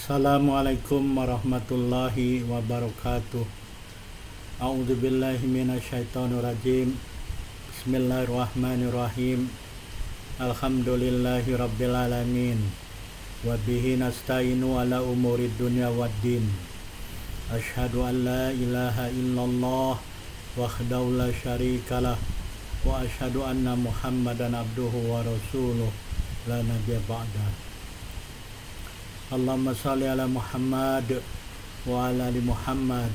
Assalamualaikum warahmatullahi wabarakatuh. A'udzubillahi minasyaitonirrajim. Bismillahirrahmanirrahim. Alhamdulillahi rabbil alamin. Wa bihi nasta'inu ala umurid dunya waddin. Asyhadu an la ilaha illallah wahdahu la syarikalah wa asyhadu anna Muhammadan abduhu wa rasuluh la nabiyya ba'dah. Allahumma salli ala Muhammad wa ala ali Muhammad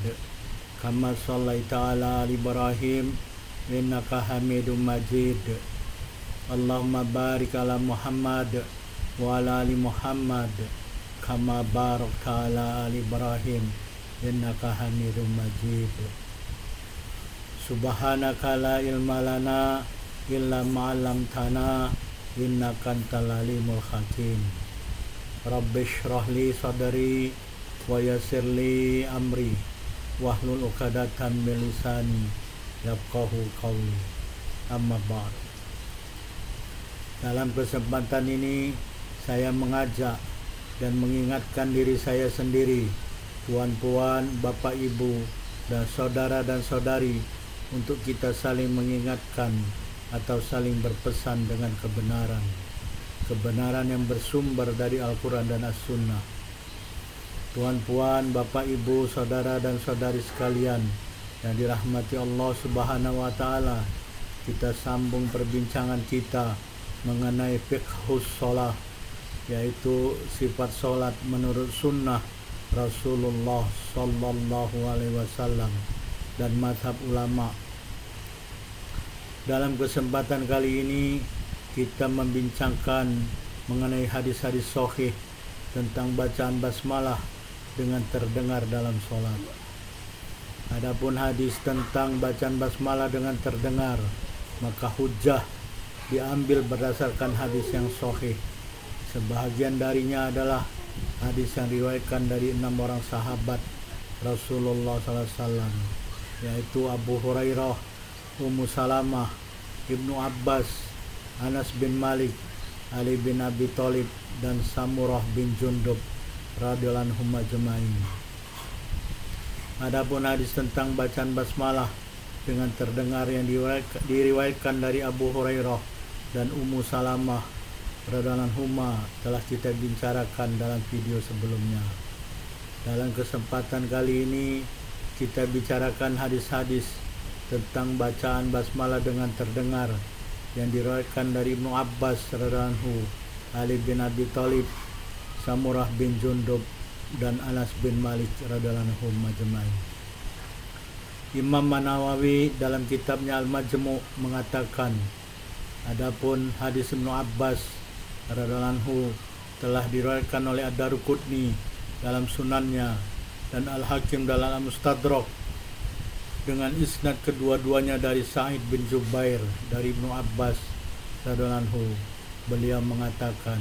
kama sallaita ala ali Ibrahim innaka Hamidum Majid. Allahumma barik ala Muhammad wa ala ali Muhammad kama barakta ala ali Ibrahim innaka Hamidum Majid. Subhanaka la ilma lana illa ma 'allamtana innaka antal alimul hakim. Rabbi shrah li sadri wa yassir li amri wahlul 'uqdatam min lisani yafqahu qawli. Amma ba'd. Dalam kesempatan ini saya mengajak dan mengingatkan diri saya sendiri, tuan-puan, bapak ibu, dan saudara dan saudari untuk kita saling mengingatkan atau saling berpesan dengan kebenaran yang bersumber dari Al-Quran dan As-Sunnah. Tuan-puan, bapak ibu, saudara dan saudari sekalian yang dirahmati Allah Subhanahu wa Ta'ala, kita sambung perbincangan kita mengenai fiqhus sholah, yaitu sifat sholat menurut sunnah Rasulullah Sallallahu Alaihi Wasallam dan mazhab ulama. Dalam kesempatan kali ini kita membincangkan mengenai hadis-hadis sahih tentang bacaan basmalah dengan terdengar dalam sholat. Adapun hadis tentang bacaan basmalah dengan terdengar, maka hujjah diambil berdasarkan hadis yang sahih. Sebahagian darinya adalah hadis yang diriwayatkan dari 6 orang sahabat Rasulullah SAW, yaitu Abu Hurairah, Ummu Salamah, Ibnu Abbas, Anas bin Malik, Ali bin Abi Thalib, dan Samurah bin Jundub radhiyallahu anhum ajma'in. Adapun hadis tentang bacaan basmalah dengan terdengar yang diriwayatkan dari Abu Hurairah dan Ummu Salamah radhiyallahu anhuma telah kita bicarakan dalam video sebelumnya. Dalam kesempatan kali ini kita bicarakan hadis-hadis tentang bacaan basmalah dengan terdengar yang diriwayatkan dari Ibnu Abbas radhiyallahu anhu, Ali bin Abi Thalib, Samurah bin Jundub, dan Anas bin Malik radhiyallahu anhum ajma'in. Imam Nawawi dalam kitabnya Al-Majmu' mengatakan, adapun hadis Ibnu Abbas radhiyallahu anhu telah diriwayatkan oleh Ad-Daruqutni dalam sunannya dan Al-Hakim dalam Al-Mustadrak dengan isnad kedua-duanya dari Sa'id bin Jubair dari Ibnu Abbas radhiyallahu anhu. Beliau mengatakan,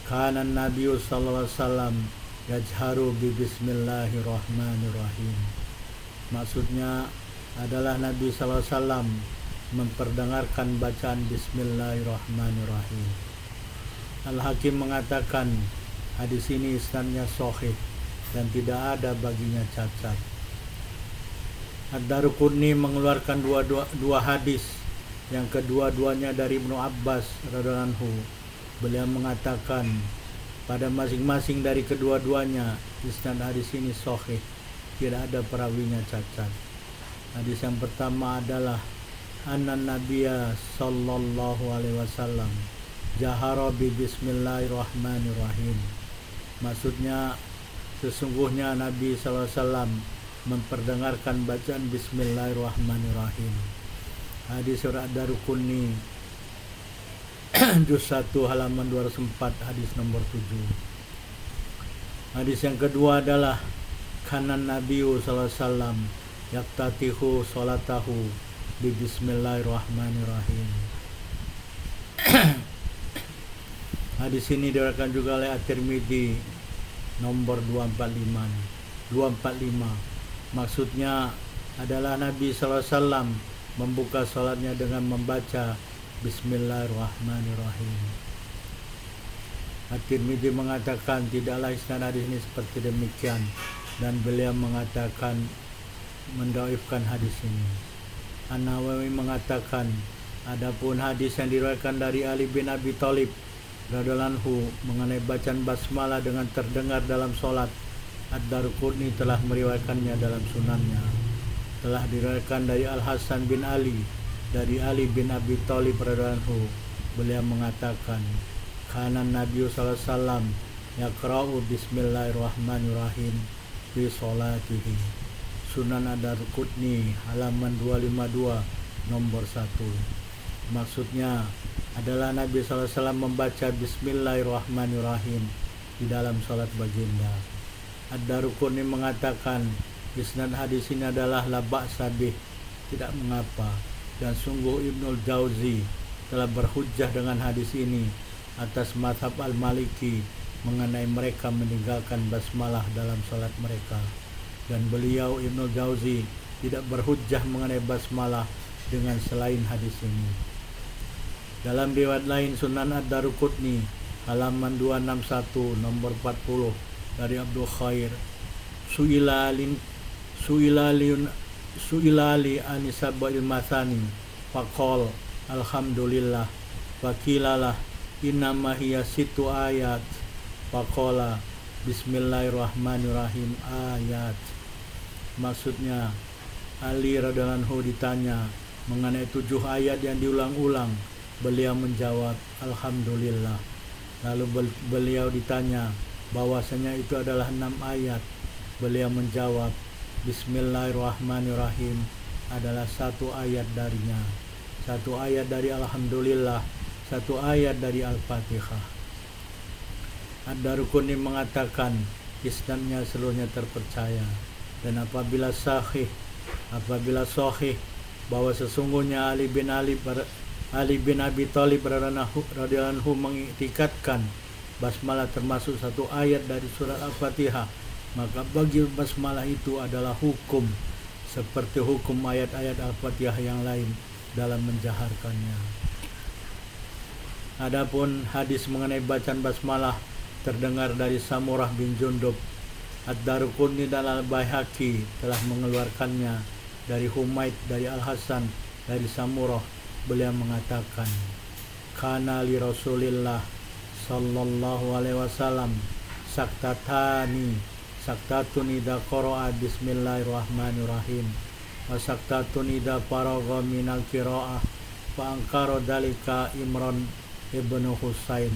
kana Nabi sallallahu alaihi wasallam yajharu bi bismillahirrahmanirrahim. Maksudnya adalah Nabi sallallahu alaihi wasallam memperdengarkan bacaan bismillahirrahmanirrahim. Al-Hakim mengatakan hadis ini isnadnya sahih dan tidak ada baginya cacat. Ad-Daruqutni mengeluarkan dua hadis yang kedua-duanya dari Ibnu Abbas radhiyallahu anhu. Beliau mengatakan pada masing-masing dari kedua-duanya isnad hadis ini sahih, tidak ada perawinya cacat. Hadis yang pertama adalah anna nabiyya sallallahu alaihi wasallam jahara bi bismillahirrahmanirrahim. Maksudnya sesungguhnya Nabi sallallahu alaihi wasallam memperdengarkan bacaan bismillahirrahmanirrahim. Hadis surat Ad-Daruqutni juz 1 halaman 204, hadis nomor 7. Hadis yang kedua adalah kanan Nabiyu sallallahu alaihi wasallam yaftatihu salatahu bi bismillahirrahmanirrahim. Hadis ini diriwayatkan juga oleh At-Tirmidzi nomor 245. Maksudnya adalah Nabi sallallahu alaihi wasallam membuka salatnya dengan membaca bismillahirrahmanirrahim. At-Tirmidzi mengatakan tidaklah isnad hadis ini seperti demikian, dan beliau mengatakan mendhaifkan hadis ini. An-Nawawi mengatakan, adapun hadis yang diriwayatkan dari Ali bin Abi Thalib radhiyallahu anhu mengenai bacaan basmalah dengan terdengar dalam solat, Ad-Daruqutni telah meriwayatkannya dalam sunannya. Telah diriwayatkan dari Al-Hasan bin Ali dari Ali bin Abi Thalib radhiyallahu anhu, beliau mengatakan, kana Nabi sallallahu alaihi wasallam yaqra'u bismillahirrahmanirrahim fi sholatihi. Sunan Ad-Daruqutni halaman 252 nomor 1. Maksudnya adalah Nabi sallallahu alaihi wasallam membaca bismillahirrahmanirrahim di dalam salat baginda. Ad-Daruqutni mengatakan isnad hadis ini adalah la ba'sa bih, tidak mengapa, dan sungguh Ibnul Jauzi telah berhujjah dengan hadis ini atas mazhab Al-Maliki mengenai mereka meninggalkan basmalah dalam salat mereka, dan beliau Ibnul Jauzi tidak berhujjah mengenai basmalah dengan selain hadis ini. Dalam riwayat lain Sunan Ad-Daruqutni halaman 261 nomor 40 dari Abdul Khair, Su'ila li anisabail masani faqol alhamdulillah wakilalah innama hiya situ ayat faqala bismillahirrahmanirrahim ayat. Maksudnya Ali radhiyallahu anhu ditanya mengenai 7 ayat yang diulang-ulang, beliau menjawab alhamdulillah. Lalu beliau ditanya bahwasanya itu adalah 6 ayat, beliau menjawab bismillahirrahmanirrahim adalah 1 ayat darinya, 1 ayat dari alhamdulillah, 1 ayat dari Al-Fatihah. Ad-Daruqutni mengatakan isnadnya seluruhnya terpercaya, dan apabila sahih bahwa sesungguhnya Ali bin Abi Thalib radhiyallahu anhu mengiktikadkan basmalah termasuk 1 ayat dari surat Al-Fatihah, maka bagi basmalah itu adalah hukum seperti hukum ayat-ayat Al-Fatihah yang lain dalam menjaharkannya. Adapun hadis mengenai bacaan basmalah terdengar dari Samurah bin Jundub, Ad-Daruqutni dan Al-Baihaqi telah mengeluarkannya dari Humaid dari Al-Hasan dari Samurah. Beliau mengatakan, kana li Rasulillah sallallahu alaihi wasallam saktatun idza qara'a bismillahirrahmanirrahim wa saktatun idza faragha minal qira'ah fa ankara dalika Imran ibnu Husain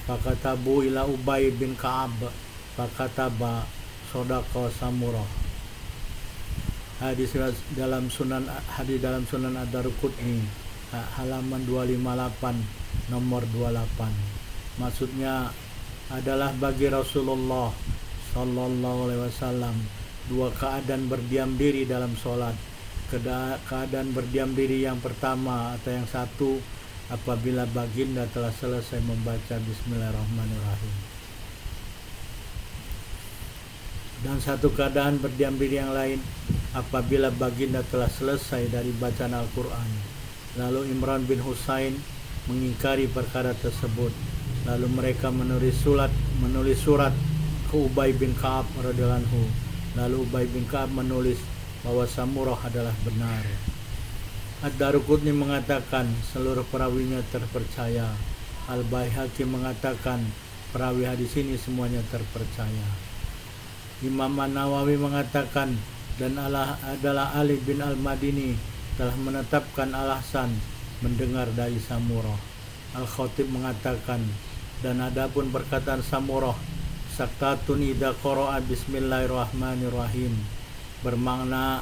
fakatabu ila Ubay bin Ka'ab fakataba sadaqa Samurah. Hadis dalam Sunan Ad-Daruqutni halaman 258 nomor 28. Maksudnya adalah bagi Rasulullah sallallahu alaihi wasallam 2 keadaan berdiam diri dalam sholat. Keadaan berdiam diri yang pertama atau yang satu apabila baginda telah selesai membaca bismillahirrahmanirrahim, dan satu keadaan berdiam diri yang lain apabila baginda telah selesai dari bacaan Al-Quran. Lalu Imran bin Husain mengingkari perkara tersebut. Lalu mereka menulis surat ke Ubay bin Ka'ab radhiyallahu anhu. Lalu Ubay bin Ka'ab menulis bahwa Samurah adalah benar. Ad-Daruqutni mengatakan seluruh perawinya terpercaya. Al-Baihaqi mengatakan perawi hadis ini semuanya terpercaya. Imam An-Nawawi mengatakan dan adalah Ali bin Al-Madini telah menetapkan Al-Hasan mendengar dari Samurah. Al-Khatib mengatakan, dan adapun perkataan Samurah saktatun idza qara'a bismillahirrahmanirrahim bermakna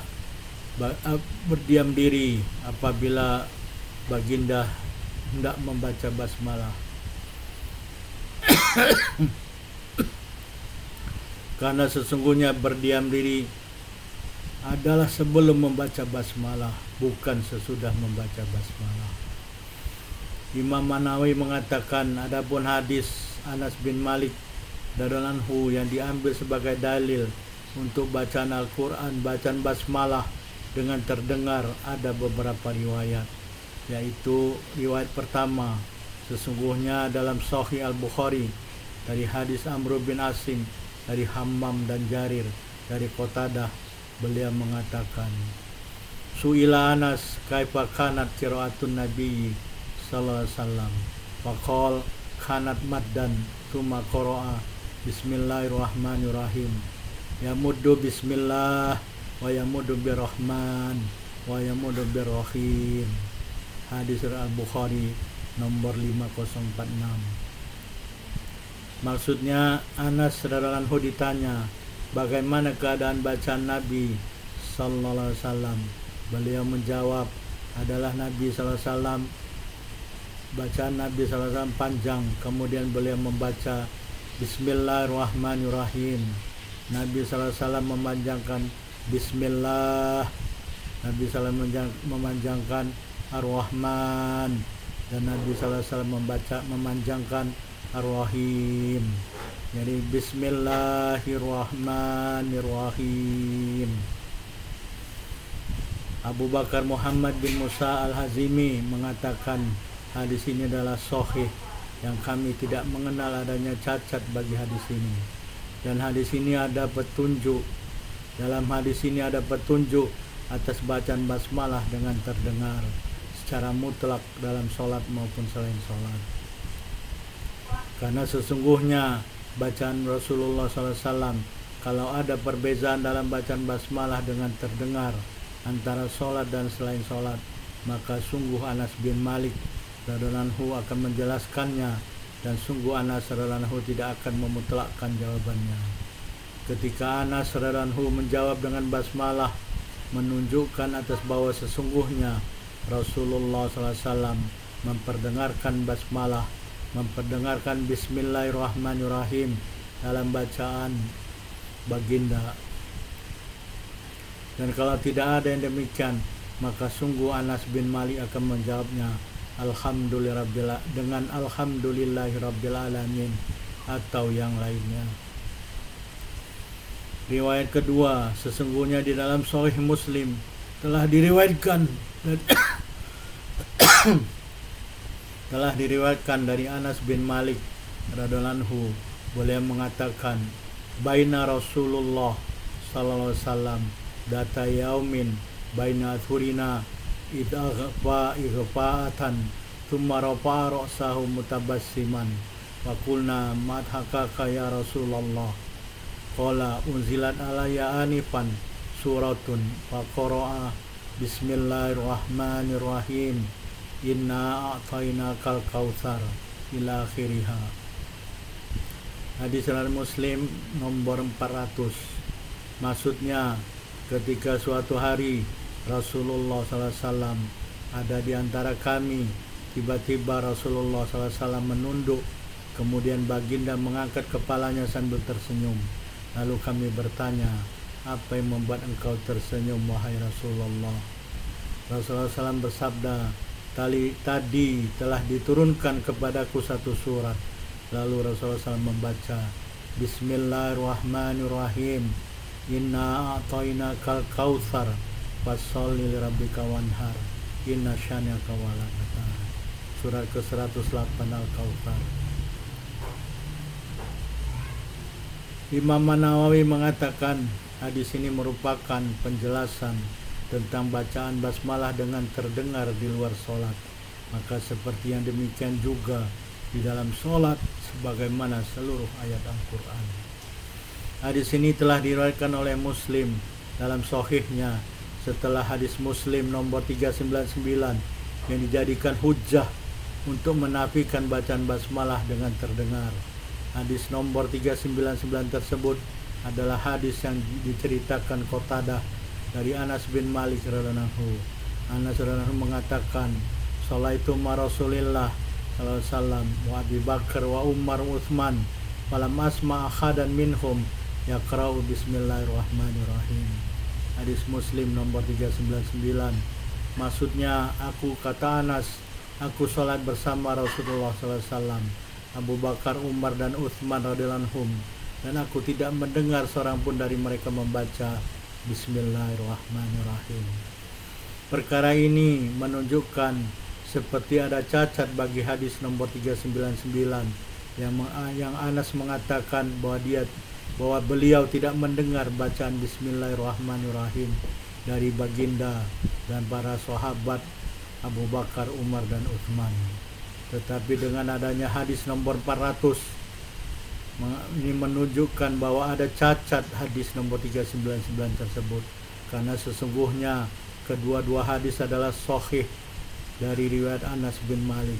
berdiam diri apabila baginda hendak membaca basmalah. Karena sesungguhnya berdiam diri adalah sebelum membaca basmalah, bukan sesudah membaca basmalah. Imam An-Nawawi mengatakan adapun hadis Anas bin Malik radhiyallahu anhu yang diambil sebagai dalil untuk bacaan Al-Quran, bacaan basmalah dengan terdengar, ada beberapa riwayat, yaitu riwayat pertama, sesungguhnya dalam Sahih Al-Bukhari dari hadis Amr bin Asim, dari Hammam dan Jarir, dari Qatadah, beliau mengatakan, Su'ila Anas kaifa kanat qiraatun Nabi sallallahu alaihi wasallam. Faqal kanat maddan tsumma qara'a bismillahirrahmanirrahim. Yamuddu bismillah wa yamuddu birrahman wa yamuddu birrahim. Hadis Al-Bukhari nomor 5046. Maksudnya Anas radhiyallahu anhu ditanya, bagaimana keadaan bacaan Nabi sallallahu alaihi wasallam? Beliau menjawab, adalah Nabi sallallahu alaihi wasallam, bacaan Nabi sallallahu alaihi wasallam panjang, kemudian beliau membaca Bismillahirrahmanirrahim. Nabi sallallahu alaihi wasallam memanjangkan Bismillah, Nabi sallallahu alaihi wasallam memanjangkan Ar-Rahman, dan Nabi sallallahu alaihi wasallam memanjangkan Ar-Rahim. Jadi Bismillahirrahmanirrahim. Abu Bakar Muhammad bin Musa Al-Hazimi mengatakan hadis ini adalah sahih, yang kami tidak mengenal adanya cacat bagi hadis ini. Dan hadis ini ada petunjuk, dalam hadis ini ada petunjuk atas bacaan basmalah dengan terdengar secara mutlak dalam sholat maupun selain sholat. Karena sesungguhnya bacaan Rasulullah SAW, kalau ada perbezaan dalam bacaan basmalah dengan terdengar antara sholat dan selain sholat, maka sungguh Anas bin Malik radhiyallahu anhu akan menjelaskannya, dan sungguh Anas radhiyallahu anhu tidak akan memutlakkan jawabannya. Ketika Anas radhiyallahu anhu menjawab dengan basmalah, menunjukkan atas bahwa sesungguhnya Rasulullah SAW memperdengarkan basmalah, memperdengarkan Bismillahirrahmanirrahim dalam bacaan baginda. Dan kalau tidak ada yang demikian, maka sungguh Anas bin Malik akan menjawabnya dengan Alhamdulillahirabbil alamin atau yang lainnya. Riwayat kedua, sesungguhnya di dalam Sahih Muslim telah diriwayatkan dari Anas bin Malik radhiyallahu anhu, beliau mengatakan, baina Rasulullah sallallahu alaihi wasallam data yaumin baina thurina ighfa'atan thumma rafa'a ra'sahu mutabassiman wa qulna madhakaka ya Rasulullah. Qala unzilat alayya anifan suratun fa qara'a Bismillahirrahmanirrahim inna a'tainakal kautsar ila akhiriha. Hadis riwayat Muslim nomor 400. Maksudnya, ketika suatu hari Rasulullah SAW ada di antara kami, tiba-tiba Rasulullah SAW menunduk, kemudian baginda mengangkat kepalanya sambil tersenyum. Lalu kami bertanya, apa yang membuat engkau tersenyum wahai Rasulullah? Rasulullah SAW bersabda, tadi telah diturunkan kepadaku satu surat. Lalu Rasulullah SAW membaca Bismillahirrahmanirrahim inna a'tainakal kautsar fasholli lirabbika wanhar inna syani'aka wal abtar. Surat ke-108 Al-Kautsar. Imam Nawawi mengatakan hadis ini merupakan penjelasan tentang bacaan basmalah dengan terdengar di luar sholat. Maka seperti yang demikian juga di dalam sholat, sebagaimana seluruh ayat Al-Quran. Hadis ini telah diriwayatkan oleh Muslim dalam sahihnya setelah hadis Muslim nomor 399 yang dijadikan hujjah untuk menafikan bacaan basmalah dengan terdengar. Hadis nomor 399 tersebut adalah hadis yang diceritakan Qatadah dari Anas bin Malik radhiyallahu anhu. Anas radhiyallahu anhu mengatakan, "Shalaitu ma Rasulillah sallallahu alaihi wasallam wa Abi Bakar wa Umar wa Utsman, falam asma ahadan minhum yaqra'u bismillahirrahmanirrahim." Hadis Muslim nomor 399. Maksudnya, kata Anas, aku salat bersama Rasulullah sallallahu alaihi wasallam, Abu Bakar, Umar dan Utsman radhiyallahu anhum, dan aku tidak mendengar seorang pun dari mereka membaca Bismillahirrahmanirrahim. Perkara ini menunjukkan seperti ada cacat bagi hadis nomor 399 yang Anas mengatakan bahwa beliau tidak mendengar bacaan Bismillahirrahmanirrahim dari baginda dan para sahabat Abu Bakar, Umar, dan Utsman. Tetapi dengan adanya hadis nomor 400 ini menunjukkan bahwa ada cacat hadis nomor 399 tersebut, karena sesungguhnya kedua-dua hadis adalah sahih dari riwayat Anas bin Malik.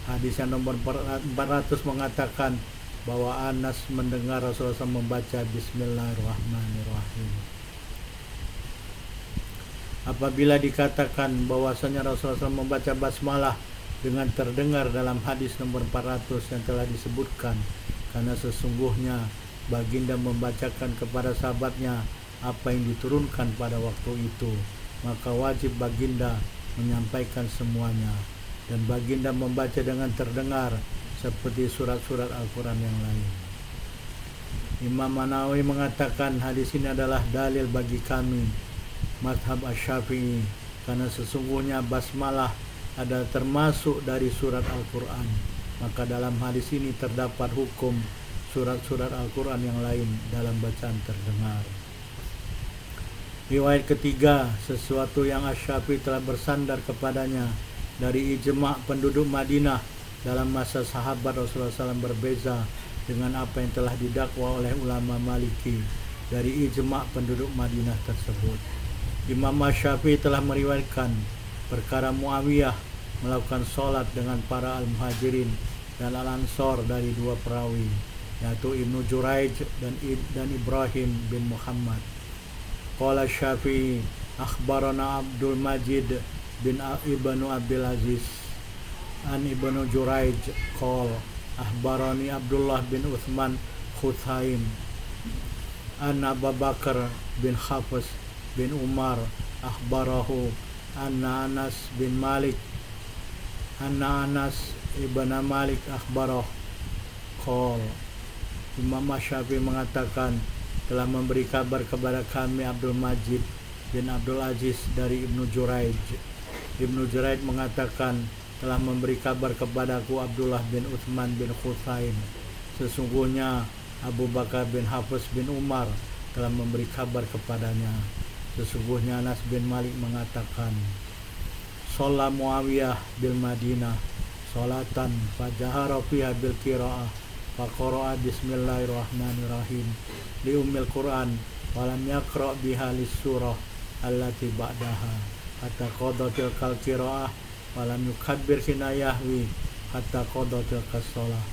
Hadis yang nomor 400 mengatakan bahwa Anas mendengar Rasulullah SAW membaca Bismillahirrahmanirrahim. Apabila dikatakan bahwasanya Rasulullah SAW membaca basmalah dengan terdengar dalam hadis nomor 400 yang telah disebutkan, karena sesungguhnya baginda membacakan kepada sahabatnya apa yang diturunkan pada waktu itu, maka wajib baginda menyampaikan semuanya, dan baginda membaca dengan terdengar seperti surat-surat Al-Quran yang lain. Imam An-Nawawi mengatakan hadis ini adalah dalil bagi kami mazhab Asy-Syafi'i, karena sesungguhnya basmalah adalah termasuk dari surat Al-Quran, maka dalam hadis ini terdapat hukum surat-surat Al-Quran yang lain dalam bacaan terdengar. Riwayat ketiga, sesuatu yang Asy-Syafi'i telah bersandar kepadanya dari ijma' penduduk Madinah dalam masa sahabat Rasulullah SAW berbeza dengan apa yang telah didakwa oleh ulama Maliki dari ijma' penduduk Madinah tersebut. Imam Asy-Syafi'i telah meriwayatkan perkara Muawiyah melakukan sholat dengan para al-muhajirin dan al-ansor dari dua perawi, yaitu Ibnu Juraij dan Ibrahim bin Muhammad. Qala Syafi'i akhbarana Abdul Majid bin Ibnu Abdul Aziz an Ibnu Juraij qala akhbarani Abdullah bin Utsman Khuthaim an Abu Bakar bin Hafiz bin Umar akhbarahu anna Anas ibn Malik akhbarah qol. Imam Syafi'i mengatakan telah memberi kabar kepada kami Abdul Majid bin Abdul Aziz dari Ibnu Juraij. Ibnu Juraij mengatakan telah memberi kabar kepadaku Abdullah bin Utsman bin Khuthaim, sesungguhnya Abu Bakar bin Hafiz bin Umar telah memberi kabar kepadanya, sesungguhnya Anas bin Malik mengatakan sholat Muawiyah bil Madinah sholatan fajahara fiha bil qiraah faqara'a bismillahirrahmanirrahim li ummil Qur'an walam yaqra' biha lis surah allati ba'daha hatta qadatil kal qiraah walam yukabbir hina yahwi hatta qadatil kas-shalah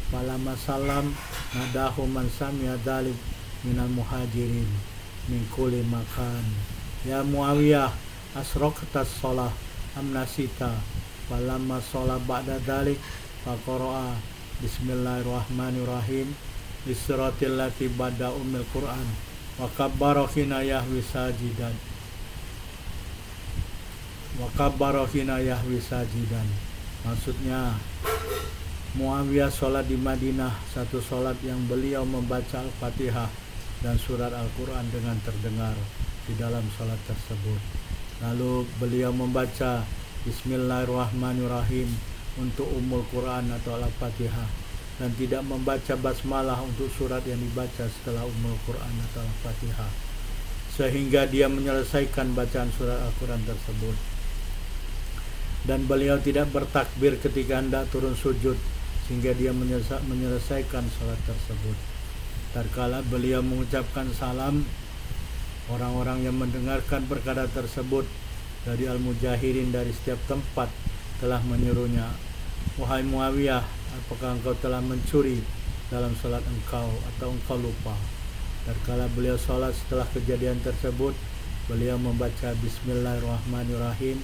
falamma salam nadahu man sami'a dzalik minal muhajirin min kulli makan ya Muawiyah asraqtas shalah amnasita falamma sholat ba'da dzalik faqara'a bismillahirrahmanirrahim bisiratil lati ba'da ummil Qur'an wa kabbara hina yahwi sajidan maksudnya Muawiyah sholat di Madinah, satu sholat yang beliau membaca Al-Fatihah dan surat Al-Quran dengan terdengar di dalam sholat tersebut. Lalu beliau membaca Bismillahirrahmanirrahim untuk Ummul Quran atau Al-Fatihah, dan tidak membaca basmalah untuk surat yang dibaca setelah Ummul Quran atau Al-Fatihah, sehingga dia menyelesaikan bacaan surat Al-Quran tersebut. Dan beliau tidak bertakbir ketika hendak turun sujud, sehingga dia menyelesaikan sholat tersebut. Tatkala beliau mengucapkan salam, orang-orang yang mendengarkan perkara tersebut dari al-mujahirin dari setiap tempat telah menyuruhnya, wahai Muawiyah, apakah engkau telah mencuri dalam sholat engkau atau engkau lupa? Tatkala beliau sholat setelah kejadian tersebut, beliau membaca Bismillahirrahmanirrahim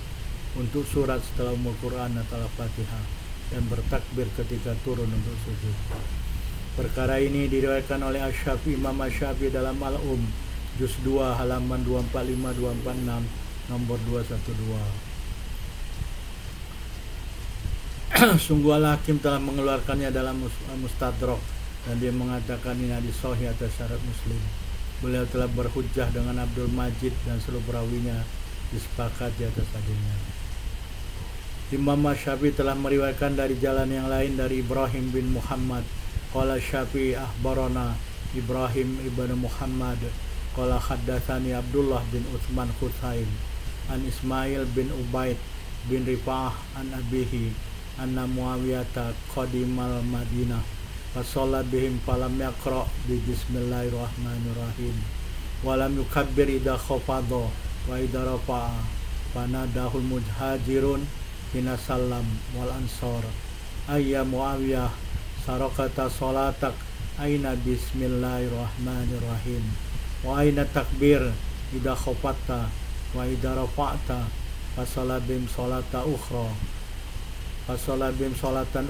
untuk surat setelah Ummul Quran atau Al-Fatihah dan bertakbir ketika turun untuk sujud. Perkara ini diriwayatkan oleh Asy-Syafi'i, Imam Asy-Syafi'i dalam Al-Um juz 2 halaman 245-246 nomor 212. Sungguh Al-Hakim telah mengeluarkannya dalam Mustadrak dan dia mengatakan ini hadis sahih atas syarat Muslim. Beliau telah berhujjah dengan Abdul Majid dan seluruh perawinya disepakati atas hadisnya. Imam Syafi'i telah meriwayatkan dari jalan yang lain dari Ibrahim bin Muhammad Qala Syafi'i akhbarana Ibrahim ibn Muhammad qala haddatsani Abdullah bin Utsman Husain an Ismail bin Ubaid bin Rifa'ah an abihi anna Muawiyata qadimal Madinah fasalla bihim falam yaqra bi bismillahirrahmanirrahim walam yukabbir idha khafadha wa idha rafa'a fanadahul muhajirun hina sallam wal ansar ayya Muawiyah sarakata salatak aina bismillahirrahmanirrahim wa aina takbir idha khafadta wa idha rafa'ta fasalla bihim salatan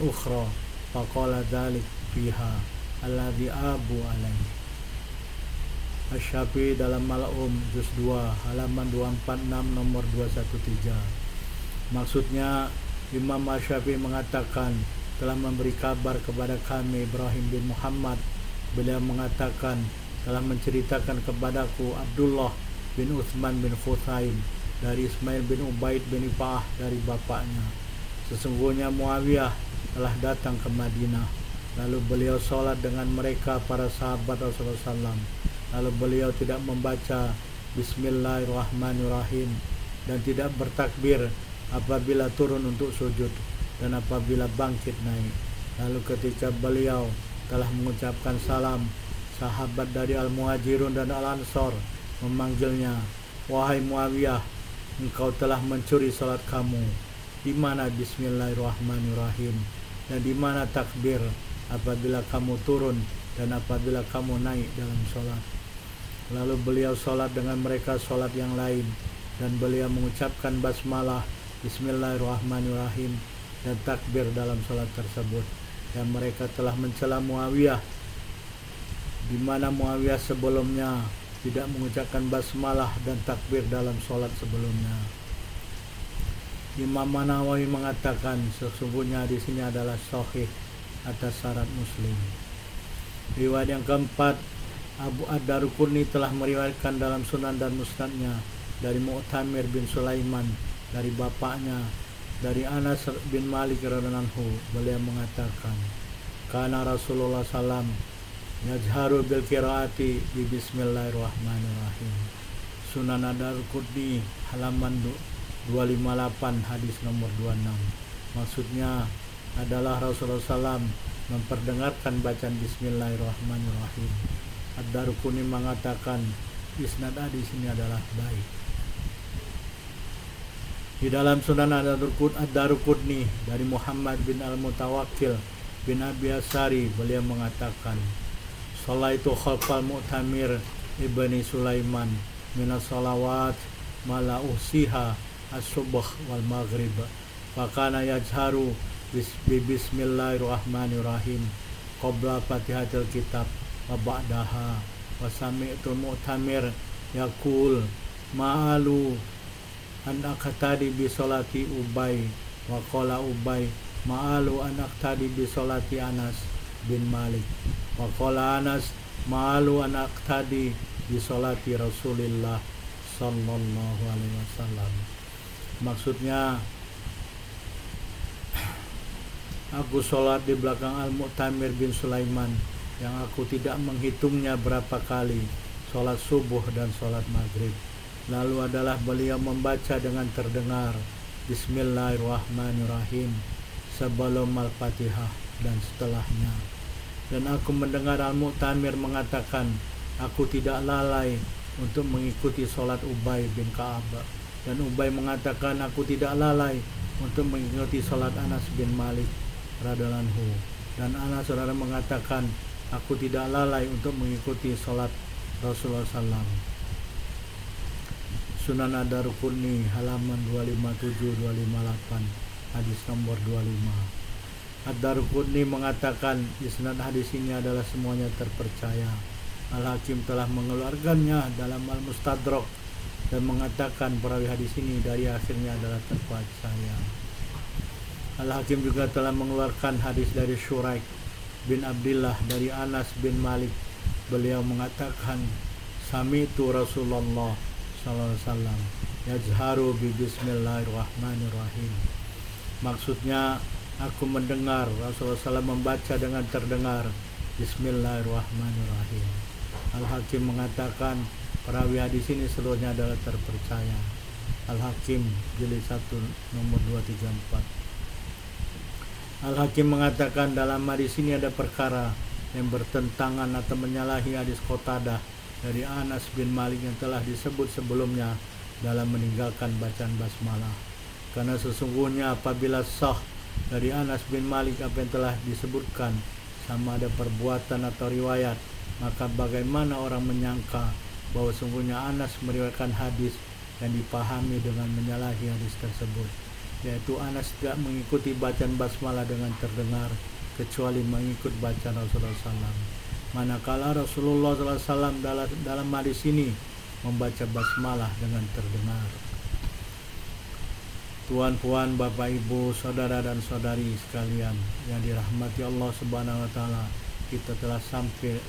ukhra faqala dzalik fiha alladhi abu alaihi. Asy-Syafi'i dalam Mal'um juz 2 halaman 246 nomor 213. Maksudnya Imam Asy-Syafi'i mengatakan telah memberi kabar kepada kami Ibrahim bin Muhammad. Beliau mengatakan telah menceritakan kepadaku Abdullah bin Utsman bin Husain dari Ismail bin Ubaid bin Rifa'ah dari bapaknya. Sesungguhnya Muawiyah telah datang ke Madinah. Lalu beliau sholat dengan mereka para sahabat Rasulullah SAW. Lalu beliau tidak membaca Bismillahirrahmanirrahim dan tidak bertakbir apabila turun untuk sujud dan apabila bangkit naik. Lalu ketika beliau telah mengucapkan salam, sahabat dari Al-Muhajirun dan Al-Ansor memanggilnya, "Wahai Muawiyah, engkau telah mencuri salat kamu. Di mana Bismillahirrahmanirrahim dan di mana takbir apabila kamu turun dan apabila kamu naik dalam sholat?" Lalu beliau sholat dengan mereka sholat yang lain dan beliau mengucapkan basmalah Bismillahirrahmanirrahim dan takbir dalam sholat tersebut. Dan mereka telah mencela Muawiyah, di mana Muawiyah sebelumnya tidak mengucapkan basmalah dan takbir dalam sholat sebelumnya. Imam Nawawi mengatakan sesungguhnya di sini adalah sahih atas syarat Muslim. Riwayat yang keempat, Abu Ad-Darqutni telah meriwayatkan dalam Sunan dan Musnadnya dari Mu'tamir bin Sulaiman dari bapaknya dari Anas bin Malik radhiyallahu anhu. Beliau mengatakan, "Kana Rasulullah sallam yajharu bil qiraati bi bismillahirrahmanirrahim." Sunan Ad-Darqutni halaman 258 hadis nomor 26. Maksudnya adalah Rasulullah SAW memperdengarkan bacaan Bismillahirrahmanirrahim. Ad-Darqutni mengatakan isnad hadis ini adalah baik. Di dalam Sunan Ad-Darqutni dari Muhammad bin Al-Mutawakkil bin Abi Asari, beliau mengatakan, "Shalaitu khalfal Mu'tamir ibni Sulaiman minas salawat mala uhsiha as-subh wal maghrib fakana yajharu bismillahirrahmanirrahim qabla fatihatil kitab wa ba'daha wa sami'tu Mu'tamir yaqul ma'alu an aqtadi bi salati Ubay wa qala Ubay ma'alu an aqtadi bi salati Anas bin Malik wa qala Anas ma'alu an aqtadi bi salati Rasulillah sallallahu alaihi wasallam. Maksudnya aku sholat di belakang Al-Mu'tamir bin Sulaiman yang aku tidak menghitungnya berapa kali sholat subuh dan sholat maghrib. Lalu adalah beliau membaca dengan terdengar Bismillahirrahmanirrahim sebelum Al-Fatihah dan setelahnya. Dan aku mendengar Al-Mu'tamir mengatakan, aku tidak lalai untuk mengikuti sholat Ubay bin Ka'ab. Dan Ubay mengatakan, aku tidak lalai untuk mengikuti sholat Anas bin Malik radhiyallahu anhu. Dan Anas saudara mengatakan, aku tidak lalai untuk mengikuti sholat Rasulullah SAW. Sunan Ad-Darqutni halaman 257-258 hadis nomor 25. Ad-Darqutni mengatakan isnad hadis ini adalah semuanya terpercaya. Al-Hakim telah mengeluarkannya dalam Al-Mustadrak dan mengatakan perawi hadis ini dari akhirnya adalah terpercaya. Al-Hakim juga telah mengeluarkan hadis dari Syuraik bin Abdillah dari Anas bin Malik. Beliau mengatakan, sami'tu Rasulullah sallallahu alaihi wasallam yajharu bi bismillahirrahmanirrahim. Maksudnya, aku mendengar Rasulullah SAW membaca dengan terdengar Bismillahirrahmanirrahim. Al-Hakim mengatakan perawi hadis ini seluruhnya adalah terpercaya. Al-Hakim jilid 1 nomor 234. Al-Hakim mengatakan dalam hadis ini ada perkara yang bertentangan atau menyalahi hadis Qatadah dari Anas bin Malik yang telah disebut sebelumnya dalam meninggalkan bacaan basmalah. Karena sesungguhnya apabila sah dari Anas bin Malik apa yang telah disebutkan sama ada perbuatan atau riwayat, maka bagaimana orang menyangka bahwa sungguhnya Anas meriwayatkan hadis yang dipahami dengan menyalahi hadis tersebut, yaitu Anas tidak mengikuti bacaan basmalah dengan terdengar kecuali mengikut bacaan Rasulullah SAW. Manakala Rasulullah SAW dalam hadis ini membaca basmalah dengan terdengar. Tuan-puan, Bapak Ibu, saudara dan saudari sekalian yang dirahmati Allah Subhanahu wa taala, kita telah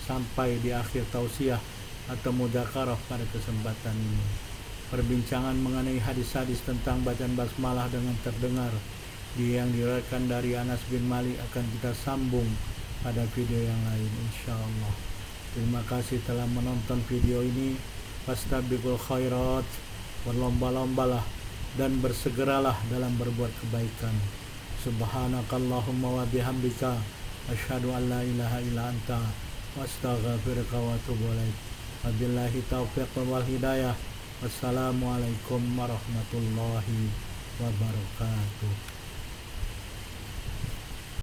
sampai di akhir tausiah atau mudzakarah pada kesempatan ini. Perbincangan mengenai hadis-hadis tentang bacaan basmalah dengan terdengar yang diriwayatkan dari Anas bin Malik akan kita sambung pada video yang lain insyaallah. Terima kasih telah menonton video ini. Fastabiqul khairat, berlomba-lombalah dan bersegeralah dalam berbuat kebaikan. Subhanakallahumma wa bihamdika asyhadu an la ilaha illa anta wa astaghfiruka wa atubu ilaik. Wabillahi taufiq wal hidayah. Wassalamualaikum warahmatullahi wabarakatuh.